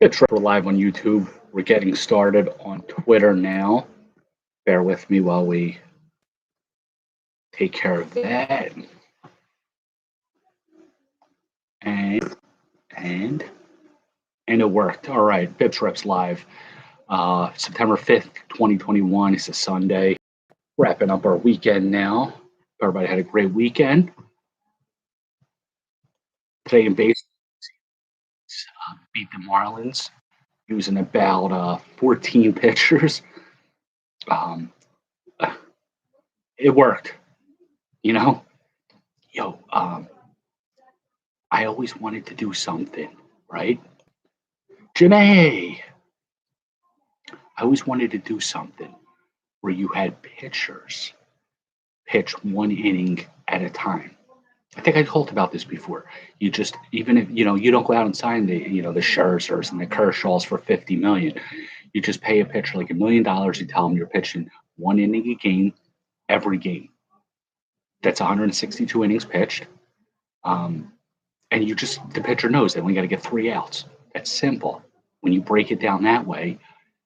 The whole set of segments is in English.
It's we're live on YouTube. We're getting started on Twitter now. Bear with me while we take care of that. And and and it worked. All right, Bps Reps live. September 5th, 2021. It's a Sunday. Wrapping up our weekend now. Everybody had a great weekend. Today in base beat the Marlins using about 14 pitchers. Um, it worked, you know. Yo, I always wanted to do something, right? Jimmy, I always wanted to do something where you had pitchers pitch one inning at a time. I think I told about this before. You just even if you don't go out and sign the Scherzers and the Kershaws for 50 million. You just pay a pitcher like $1 million. You tell them you're pitching one inning a game every game. That's 162 innings pitched. Um, and the pitcher knows they only got to get 3 outs. That's simple. When you break it down that way,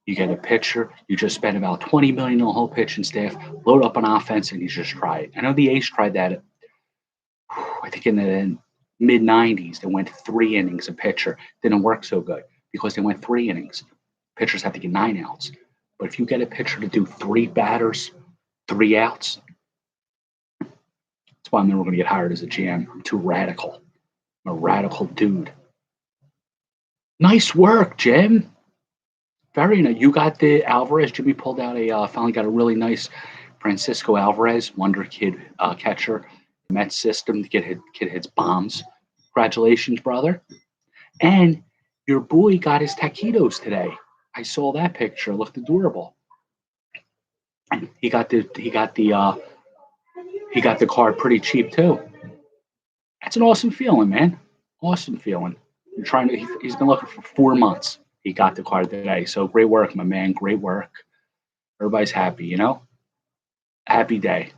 you get a pitcher, you just spend about 20 million on the whole pitching staff, load up on offense, and you just try it. I know the A's tried that. I think in the mid 90s, they went 3 innings a pitcher. Didn't work so good because they went 3 innings. Pitchers have to get 9 outs. But if you get a pitcher to do 3 batters, 3 outs, that's why I'm never going to get hired as a GM. I'm too radical. I'm a radical dude. Nice work, Jim. Very nice. You got the Alvarez. Jimmy pulled out finally got a really nice Francisco Alvarez, wonder kid catcher, Mets system. The kid hits bombs. Congratulations, brother. And your boy got his taquitos today. I saw that picture. Looked adorable. He got the card pretty cheap too. That's an awesome feeling, man. Awesome feeling. You're trying to. He's been looking for 4 months. He got the card today. So great work, my man. Great work. Everybody's happy, Happy day.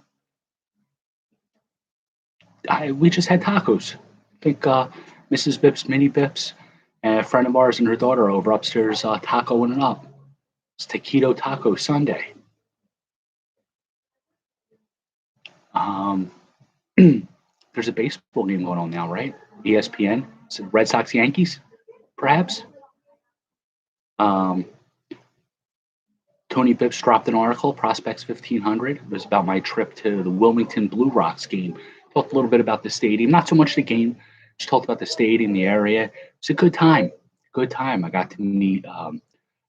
We just had tacos. I think Mrs. Bips, Mini Bips, and a friend of ours and her daughter are over upstairs tacoing it up. It's Taquito Taco Sunday. There's a baseball game going on now, right? ESPN. Is it Red Sox Yankees, perhaps? Um, Tony Bips dropped an article, Prospects 1500. It was about my trip to the Wilmington Blue Rocks game. Talked a little bit about the stadium, not so much the game, just talked about the stadium, the area. It's a good time. Good time. I got to meet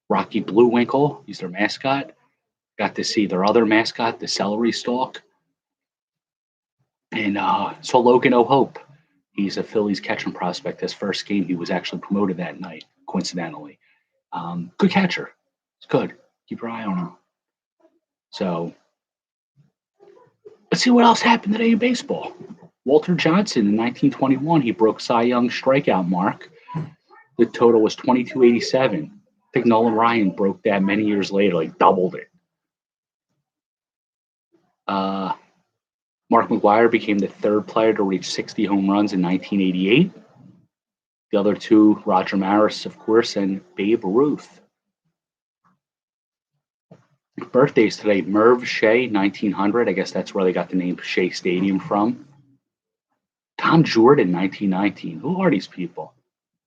Rocky Bluewinkle. He's their mascot. Got to see their other mascot, the celery stalk. And saw Logan O'Hope. He's a Phillies catching prospect. His first game, he was actually promoted that night, coincidentally. Good catcher. It's good. Keep your eye on him. So let's see what else happened today in baseball. Walter Johnson in 1921, he broke Cy Young's strikeout mark. The total was 2287. I think Nolan Ryan broke that many years later, like doubled it. Mark McGwire became the third player to reach 60 home runs in 1988. The other two, Roger Maris, of course, and Babe Ruth. Birthdays today, Merv Shea, 1900. I guess that's where they got the name Shea Stadium from. Tom Jordan, 1919. Who are these people?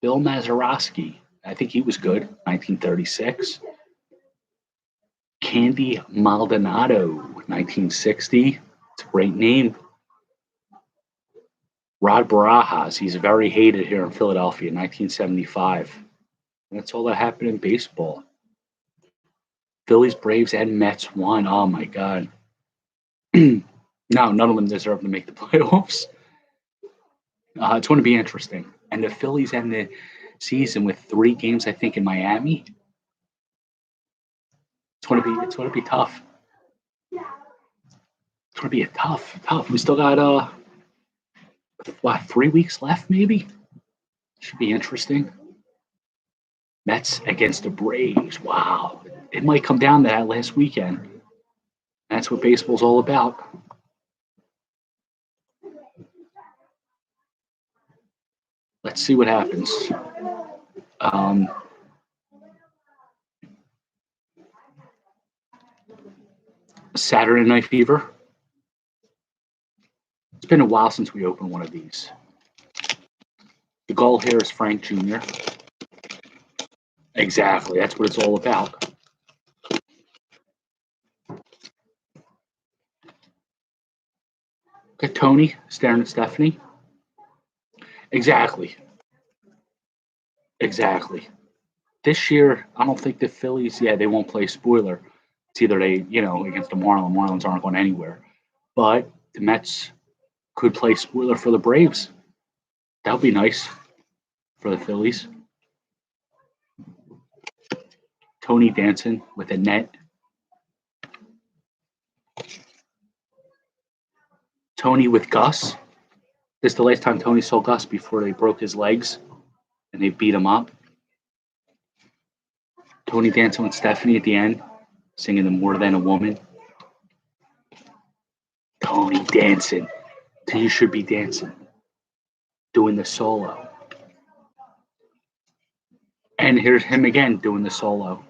Bill Mazeroski. I think he was good, 1936. Candy Maldonado, 1960. It's a great name. Rod Barajas, he's very hated here in Philadelphia, 1975. And that's all that happened in baseball. Phillies, Braves, and Mets won. Oh my God. No, none of them deserve to make the playoffs. It's going to be interesting. And the Phillies end the season with 3 games, I think, in Miami. It's going to be tough. It's going to be tough. We still got 3 weeks left, maybe. Should be interesting. Mets against the Braves. Wow. It might come down to that last weekend. That's what baseball's all about. Let's see what happens. Saturday Night Fever. It's been a while since we opened one of these. The goal here is Frank Jr. Exactly, that's what it's all about. Okay, Tony staring at Stephanie. Exactly, exactly. This year, I don't think the Phillies, yeah, they won't play spoiler. It's either they, against the Marlins. Marlins aren't going anywhere. But the Mets could play spoiler for the Braves. That would be nice for the Phillies. Tony dancing with a net. Tony with Gus. This is the last time Tony saw Gus before they broke his legs and they beat him up. Tony dancing with Stephanie at the end, singing the More Than a Woman. Tony dancing. You should be dancing. Doing the solo. And here's him again doing the solo,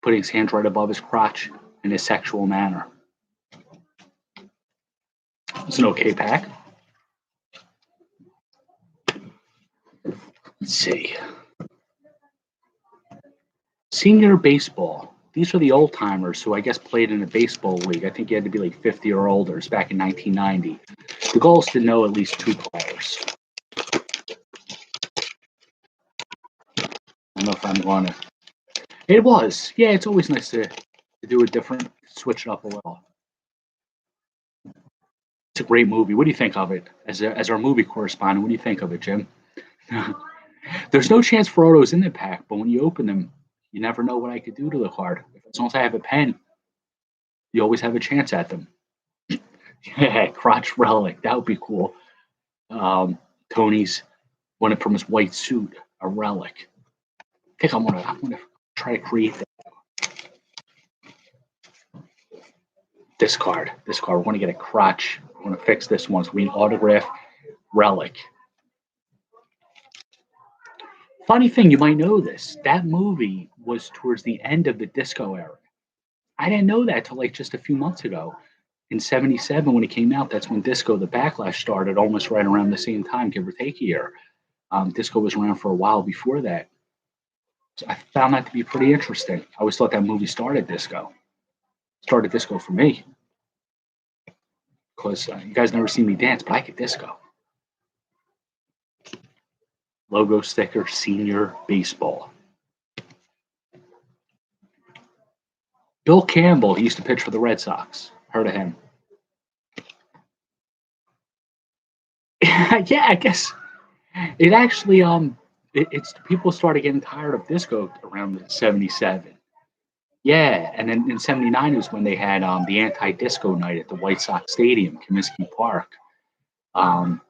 putting his hands right above his crotch in a sexual manner. It's an okay pack. Let's see. Senior baseball. These are the old timers who I guess played in a baseball league. I think you had to be like 50 or older. It's back in 1990. The goal is to know at least 2 players. I don't know if I'm going to. It was. Yeah, it's always nice to do a different, switch it up a little. It's a great movie. What do you think of it? As our movie correspondent, what do you think of it, Jim? There's no chance for autos in the pack, but when you open them, you never know what I could do to the card. As long as I have a pen, you always have a chance at them. Yeah, crotch relic. That would be cool. Tony's won it from his white suit, a relic. I think I'm gonna try to create that. This card. We're gonna get a crotch. We're gonna fix this one. So we need autograph relic. Funny thing, you might know this. That movie was towards the end of the disco era. I didn't know that till like just a few months ago. In '77, when it came out, that's when disco, the backlash started, almost right around the same time, give or take a year. Disco was around for a while before that. So I found that to be pretty interesting. I always thought that movie started disco. Started disco for me. Because you guys never see me dance, but I could disco. Logo sticker, senior baseball. Bill Campbell, he used to pitch for the Red Sox. Heard of him? Yeah, I guess it actually it's people started getting tired of disco around '77. Yeah, and then in '79 was when they had the anti-disco night at the White Sox Stadium, Comiskey Park, um,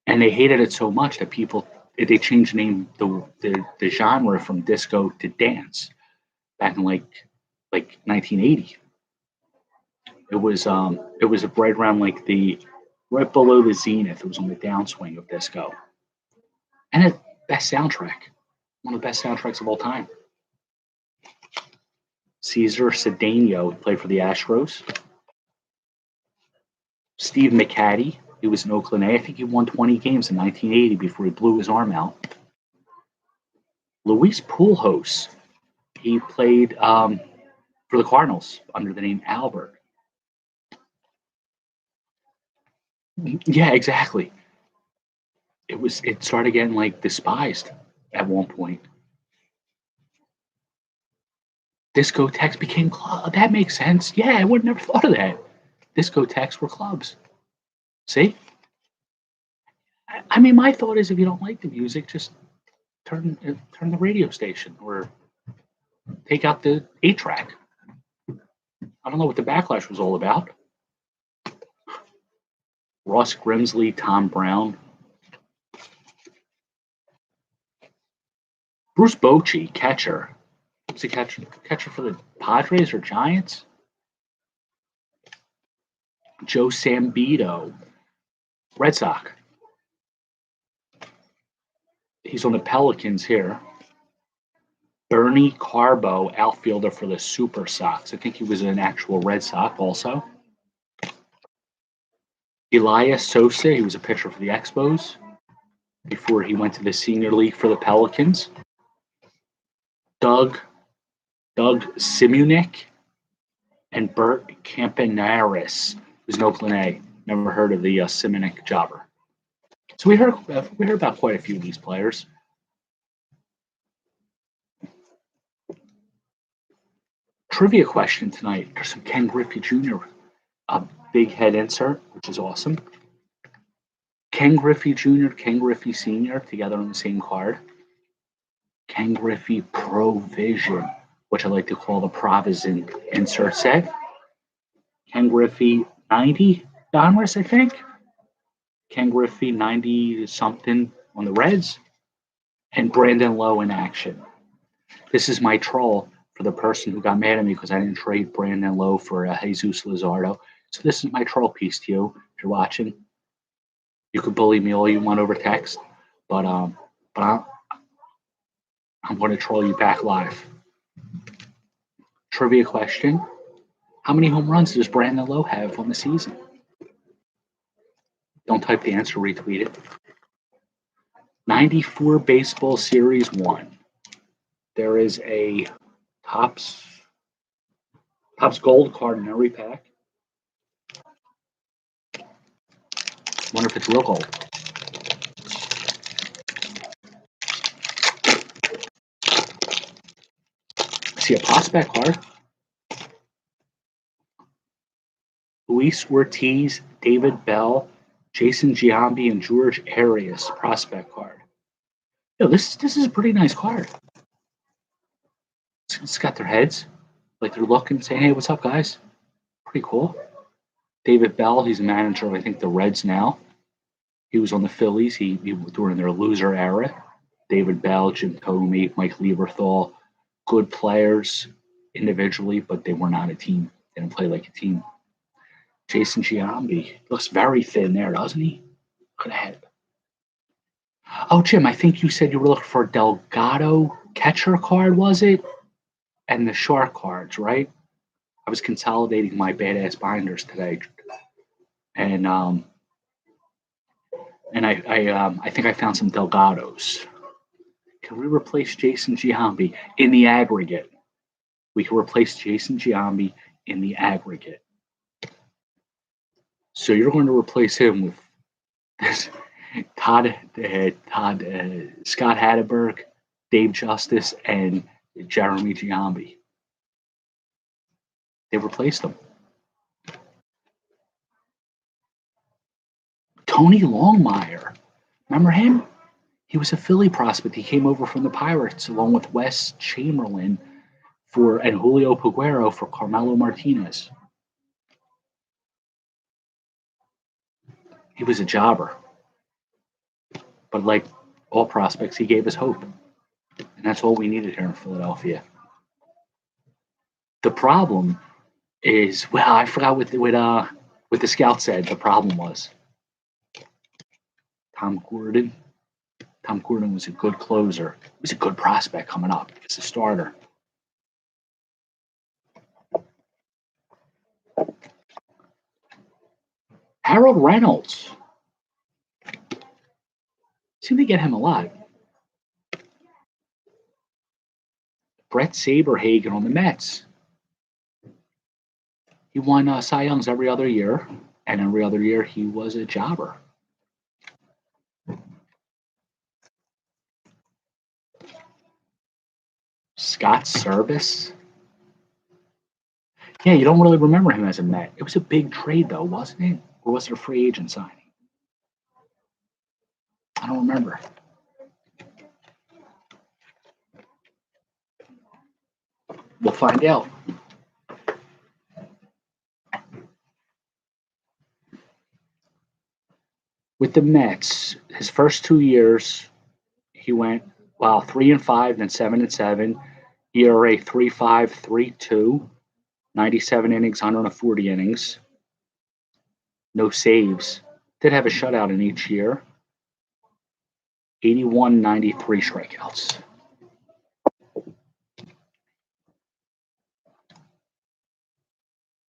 and they hated it so much that they changed the genre from disco to dance back in like 1980. It was right around like the right below the zenith. It was on the downswing of disco, and it best soundtrack, one of the best soundtracks of all time. Cesar Cedeno played for the Astros. Steve McCaddy, he was in Oakland A. I think he won 20 games in 1980 before he blew his arm out. Luis Pujols, he played for the Cardinals under the name Albert. Yeah, exactly. It started getting like despised at one point. Discotheques became club. That makes sense. Yeah, I would never thought of that. Discotheques were clubs. See? I mean, my thought is if you don't like the music, just turn the radio station or take out the 8-track. I don't know what the backlash was all about. Ross Grimsley, Tom Brown, Bruce Bochy, catcher. Was he catcher for the Padres or Giants? Joe Sambito, Red Sox. He's on the Pelicans here. Bernie Carbo, outfielder for the Super Sox. I think he was an actual Red Sox also. Elias Sosa, he was a pitcher for the Expos before he went to the senior league for the Pelicans. Doug Simunik and Bert Campanaris, who's an Oakland A. Never heard of the Simunik jobber. So we heard about quite a few of these players. Trivia question tonight. There's some Ken Griffey Jr. A big head insert, which is awesome. Ken Griffey Jr., Ken Griffey Sr. together on the same card. Ken Griffey Provision, which I like to call the Provision insert set. Ken Griffey 90 Donruss, I think. Ken Griffey 90 something on the Reds. And Brandon Lowe in action. This is my troll for the person who got mad at me because I didn't trade Brandon Lowe for Jesus Luzardo. So this is my troll piece to you if you're watching. You could bully me all you want over text, but I'm going to troll you back live. Trivia question: how many home runs does Brandon Lowe have on the season? Don't type the answer, retweet it. 94 baseball series won. There is a Topps gold card in every pack. Wonder if it's real gold. I see a prospect card. Luis Ortiz, David Bell, Jason Giambi, and George Arias prospect card. Yo, this is a pretty nice card. It's got their heads, like they're looking, saying, "Hey, what's up, guys?" Pretty cool. David Bell, he's a manager of I think the Reds now. He was on the Phillies. He during their loser era. David Bell, Jim Thome, Mike Lieberthal, good players individually, but they were not a team. They didn't play like a team. Jason Giambi looks very thin there, doesn't he? Look at that. Oh, Jim, I think you said you were looking for a Delgado catcher card, was it? And the shark cards, right? I was consolidating my badass binders today, and I think I found some Delgados. Can we replace Jason Giambi in the aggregate? We can replace Jason Giambi in the aggregate. So you're going to replace him with this Scott Hatteberg, Dave Justice, and Jeremy Giambi. They replaced him. Tony Longmire. Remember him? He was a Philly prospect. He came over from the Pirates along with Wes Chamberlain and Julio Peguero for Carmelo Martinez. He was a jobber. But like all prospects, he gave us hope. And that's all we needed here in Philadelphia. The problem is, well, I forgot what the scout said the problem was. Tom Gordon. Tom Gordon was a good closer. He was a good prospect coming up as a starter. Harold Reynolds. Seem to get him a lot. Brett Saberhagen on the Mets. He won Cy Youngs every other year, and every other year he was a jobber. Scott Servais. Yeah, you don't really remember him as a Met. It was a big trade, though, wasn't it? Or was it a free agent signing? I don't remember. We'll find out. With the Mets, his first 2 years, he went 3-5, then 7-7. ERA 3.5, 3.2, 97 innings, 140 innings. No saves. Did have a shutout in each year. 81, 93 strikeouts.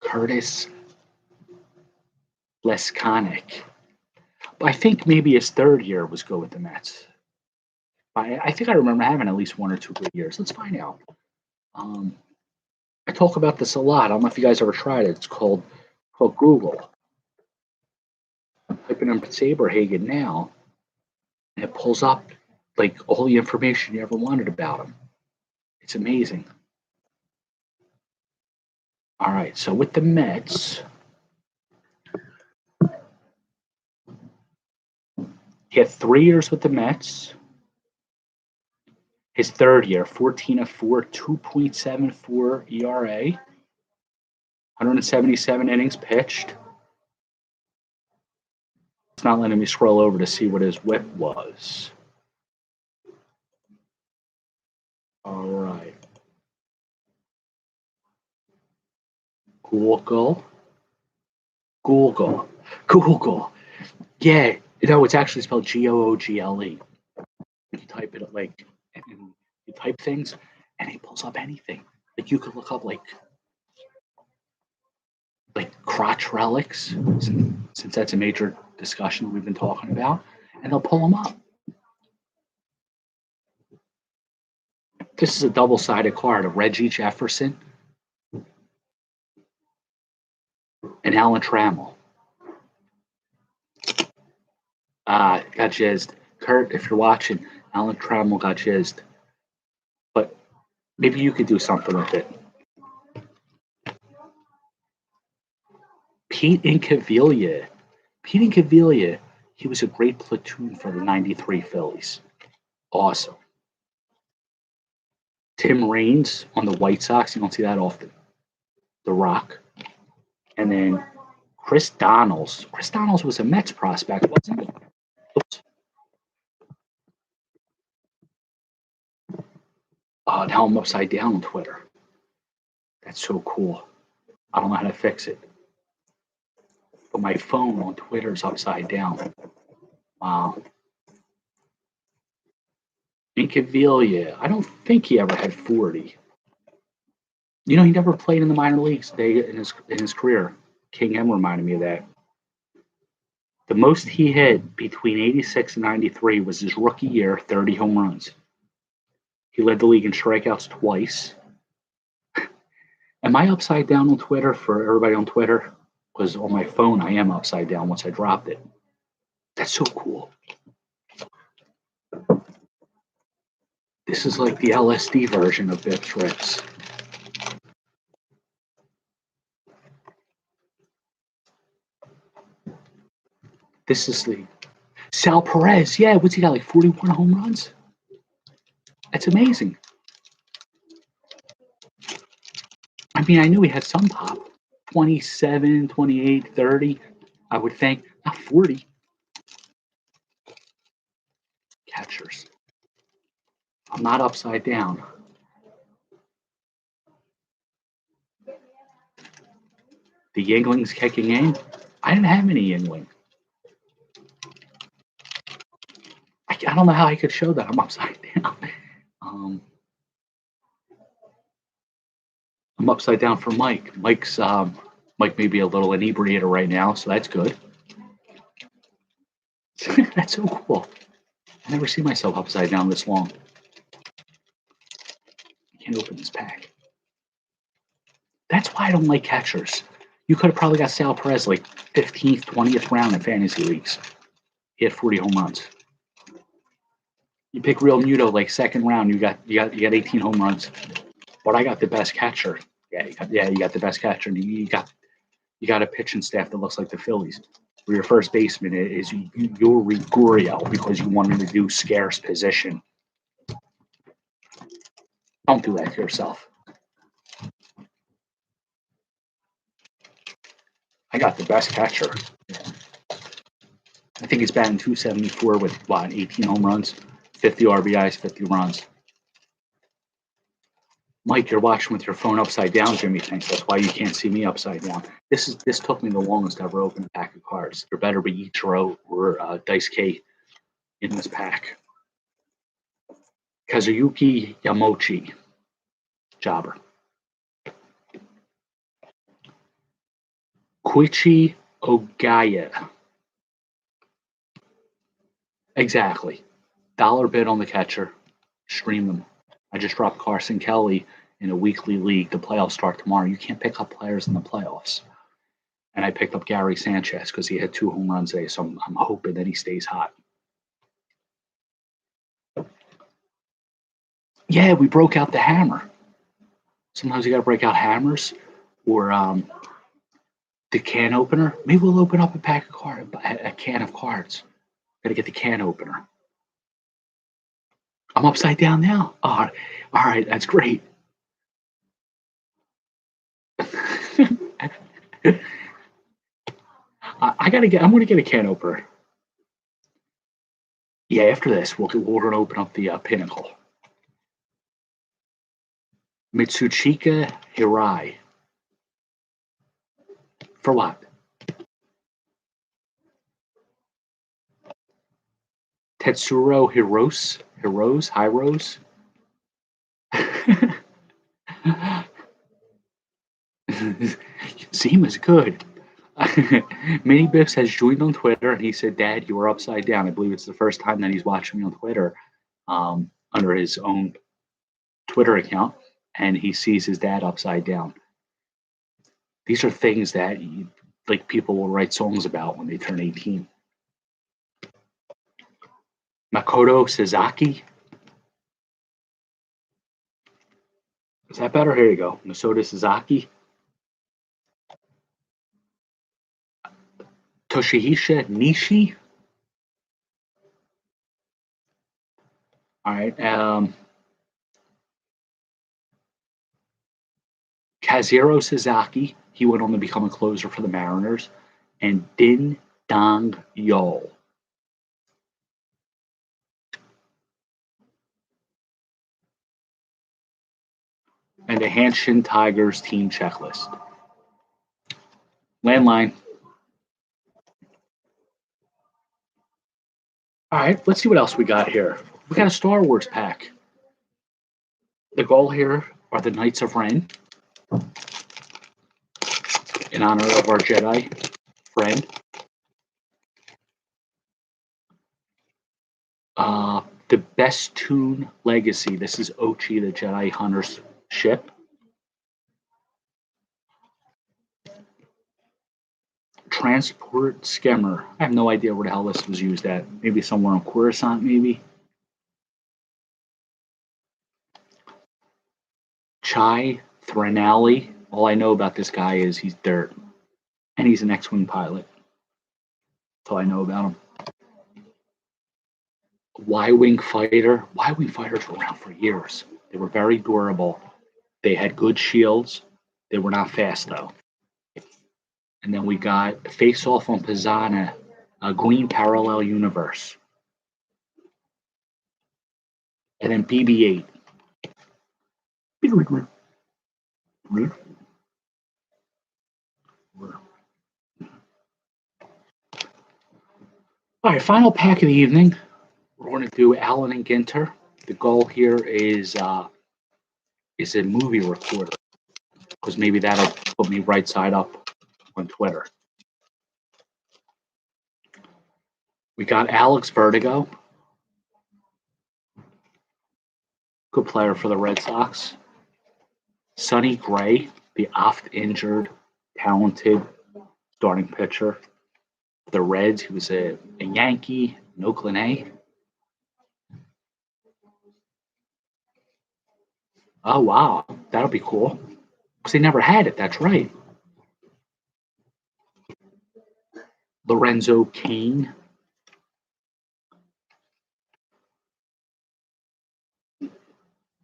Curtis Leskonic. I think maybe his third year was good with the Mets. I think I remember having at least 1 or 2 good years. Let's find out. I talk about this a lot. I don't know if you guys ever tried it. It's called Google. Type in Saberhagen now, and it pulls up like all the information you ever wanted about him. It's amazing. All right, so with the Mets, he had 3 years with the Mets. His third year, 14-4, 2.74 ERA, 177 innings pitched. It's not letting me scroll over to see what his whip was. All right. Google. Yeah, it's actually spelled Google. You type it like, and you type things, and it pulls up anything. Like you could look up like crotch relics, since that's a major discussion we've been talking about, and they'll pull them up. This is a double-sided card of Reggie Jefferson and Alan Trammell. Got jizzed. Kurt, if you're watching, Alan Trammell got jizzed. But maybe you could do something with it. Pete Incaviglia. He was a great platoon for the 93 Phillies. Awesome. Tim Raines on the White Sox. You don't see that often. The Rock. And then Chris Donalds. Chris Donalds was a Mets prospect, wasn't he? Oops. Now I'm upside down on Twitter. That's so cool. I don't know how to fix it. But my phone on Twitter is upside down. Wow. Incaviglia. I don't think he ever had 40. He never played in the minor leagues in his career. King M reminded me of that. The most he hit between 86 and 93 was his rookie year, 30 home runs. He led the league in strikeouts twice. Am I upside down on Twitter for everybody on Twitter? Because on my phone, I am upside down once I dropped it. That's so cool. This is like the LSD version of Bps Rps. This is the Sal Perez. Yeah, what's he got, like 41 home runs? That's amazing. I mean, I knew he had some pop. 27, 28, 30, I would think. Not 40. Catchers. I'm not upside down. The Yinglings kicking in. I didn't have any Yingling. I don't know how I could show that I'm upside down. I'm upside down for Mike. Mike may be a little inebriated right now, so that's good. That's so cool. I never see myself upside down this long. I can't open this pack. That's why I don't like catchers. You could have probably got Sal Perez like 15th, 20th round in fantasy leagues. He had 40 home runs. You pick Real Muto like second round, you got 18 home runs. But I got the best catcher. You got the best catcher. And you got a pitching staff that looks like the Phillies. Where your first baseman is Yuri Gurriel because you wanted to do scarce position. Don't do that to yourself. I got the best catcher. I think he's batting 274 with 18 home runs, 50 RBIs, 50 runs. Mike, you're watching with your phone upside down, Jimmy thinks. That's why you can't see me upside down. This took me the longest to ever open a pack of cards. There better be Ichiro or Dice K in this pack. Kazuyuki Yamochi. Jobber. Quichi Ogaya. Exactly. Dollar bid on the catcher. Stream them. I just dropped Carson Kelly in a weekly league. The playoffs start tomorrow. You can't pick up players in the playoffs. And I picked up Gary Sanchez because he had 2 home runs today. So I'm hoping that he stays hot. Yeah, we broke out the hammer. Sometimes you got to break out hammers or the can opener. Maybe we'll open up a pack of cards, a can of cards. Got to get the can opener. I'm upside down now. Oh, all right, that's great. I gotta get. I'm gonna get a can opener. Yeah, after this, we're gonna open up the pinnacle. Mitsuchika Hirai. For what? Tetsuro Hiros. Zima's good. Mini Biffs has joined on Twitter and he said, Dad, you are upside down. I believe it's the first time that he's watching me on Twitter under his own Twitter account, and he sees his dad upside down. These are things that like people will write songs about when they turn 18. Makoto Sasaki. Is that better? Here you go. Makoto Sasaki. Toshihisa Nishi. All right. Kazuhiro Sasaki. He went on to become a closer for the Mariners. And Din Dong Yol. And the Hanshin Tigers team checklist. Landline. All right, let's see what else we got here. We got a Star Wars pack. The goal here are the Knights of Ren in honor of our Jedi friend. The Best Tune Legacy. This is Ochi, the Jedi Hunter's ship. Transport Skimmer. I have no idea where the hell this was used at. Maybe somewhere on Coruscant, maybe. Chai Threnali. All I know about this guy is he's dirt. And he's an X-Wing pilot. That's all I know about him. Y-Wing Fighter. Y-Wing Fighters were around for years. They were very durable. They had good shields. They were not fast, though. And then we got Face Off on Pisana, a Green Parallel Universe. And then BB-8. All right, final pack of the evening. We're going to do Allen and Ginter. The goal here is a movie recorder, because maybe that'll put me right side up on Twitter. We got Alex Vertigo. Good player for the Red Sox. Sonny Gray, the oft-injured, talented starting pitcher. The Reds, he was a Yankee, an Oakland A. Oh, wow. That'll be cool. Because they never had it. That's right. Lorenzo Kane.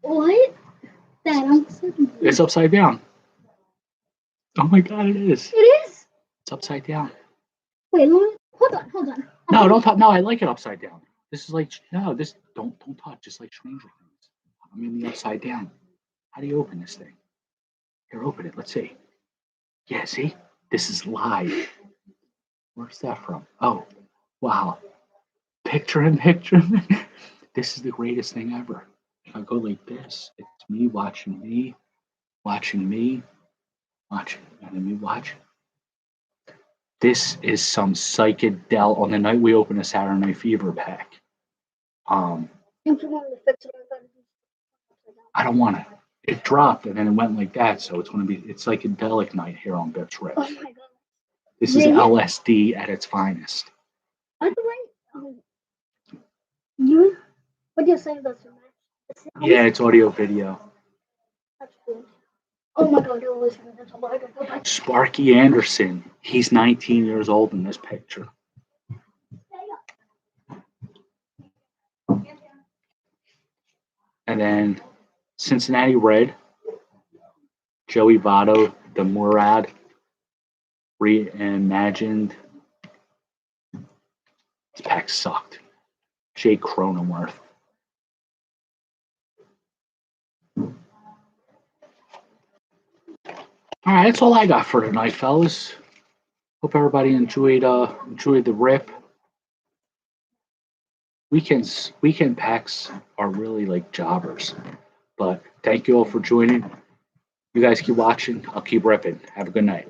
What? It's upside down. Oh my God, it is. It is? It's upside down. Wait, hold on. No, don't touch. No, I like it upside down. This is like, no, this, don't touch. Just like Stranger Things. I'm in the upside down. How do you open this thing? Here, open it. Let's see. Yeah, see? This is live. Where's that from? Oh, wow. Picture in picture. This is the greatest thing ever. If I go like this, it's me, and then me watching. This is some psychedelic on the night we opened a Saturday Night Fever pack. If you want me to fix it, I gotta do upside down. I don't want it. It dropped and then it went like that, so it's psychedelic night here on Bps Oh Rps. my god. This is Yeah. LSD at its finest. By the way, you what do you say about your match? Yeah, it's audio video. That's cool. Oh my god, you're listening. That's a lot of Sparky Anderson. He's 19 years old in this picture. And then Cincinnati Red, Joey Votto, the Murad, reimagined. This pack sucked. Jake Cronenworth. All right, that's all I got for tonight, fellas. Hope everybody enjoyed the rip. Weekend packs are really like jobbers. But thank you all for joining. You guys keep watching. I'll keep ripping. Have a good night.